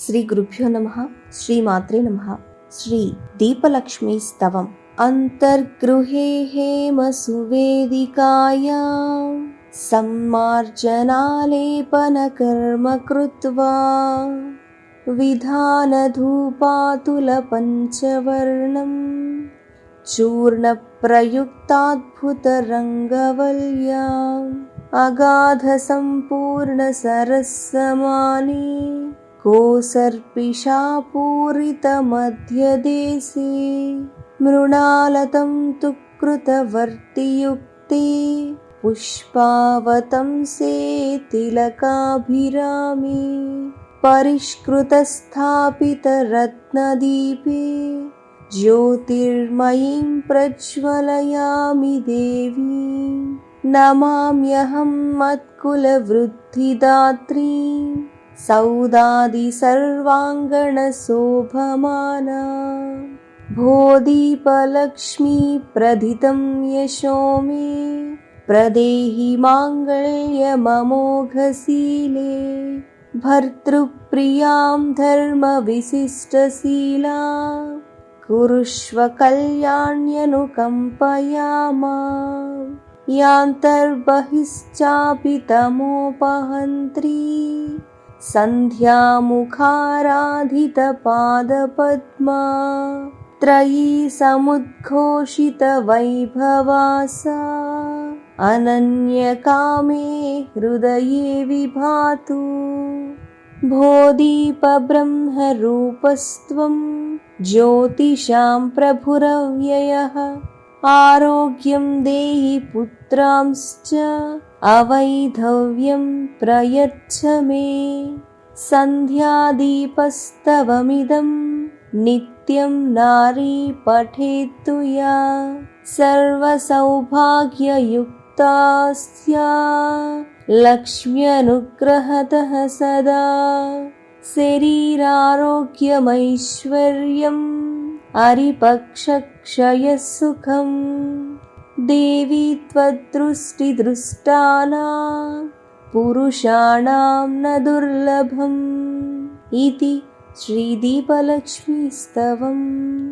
శ్రీ గురుభ్యో నమః. శ్రీ మాత్రే నమః. శ్రీ దీపలక్ష్మీ స్తవం. అంతర్గృహే హేమ సువేదికాయా సమ్మార్జనాలేపన కర్మ కృత్వా విధానధూపాతుల పంచవర్ణం చూర్ణ ప్రయుక్తాద్భుత రంగవల్యా అగాధ సంపూర్ణ సరస్సమాని కోసర్పిషాపూరిత మధ్యదేశే మృణాలతం తు కృతవర్తియుక్తే పుష్పావతంసే తిలకాభిరామి పరిష్కృతస్థాపిత రత్నదీపే జ్యోతిర్మయీం ప్రజ్వలయామి దేవీ నమామ్యహం మత్కులవృద్ధిదాత్రీ సౌదాది సర్వాంగణ శోభమానా భోదీపలక్ష్మీ ప్రధితం యశో మే ప్రదేహి మాంగళ్యమమోఘశీలే భర్తృప్రియాం ధర్మ విశిష్టశీలా కురుష్వ కళ్యాణ్యనుకంపయా మాం యాంతర్బహిశ్చాపి తమోపహంత్రీ సంధ్యాముఖారాధిత పాదపద్మా త్రయీ సముద్ఘోషిత వైభవాసా అనన్యకామే హృదయే విభాతు భోదీప బ్రహ్మరూపస్త్వం జ్యోతిషాం ప్రభురవ్యయః ఆరోగ్యం దేహి పుత్రాంశ్చ అవైధవ్యం ప్రయచ్చ మే సంధ్యాదీపస్తవమిదం నిత్యం నారీ పఠేత్తు యా సర్వసౌభాగ్యయుక్తా స్యా లక్ష్మ్యనుగ్రహతః సదా శరీరారోగ్యమైశ్వర్యం అరిపక్షక్షయసుఖం దేవీ త్వద్దృష్టిదృష్టానాం పురుషాణాం న దుర్లభం. ఇది శ్రీ దీపలక్ష్మీ స్తవం.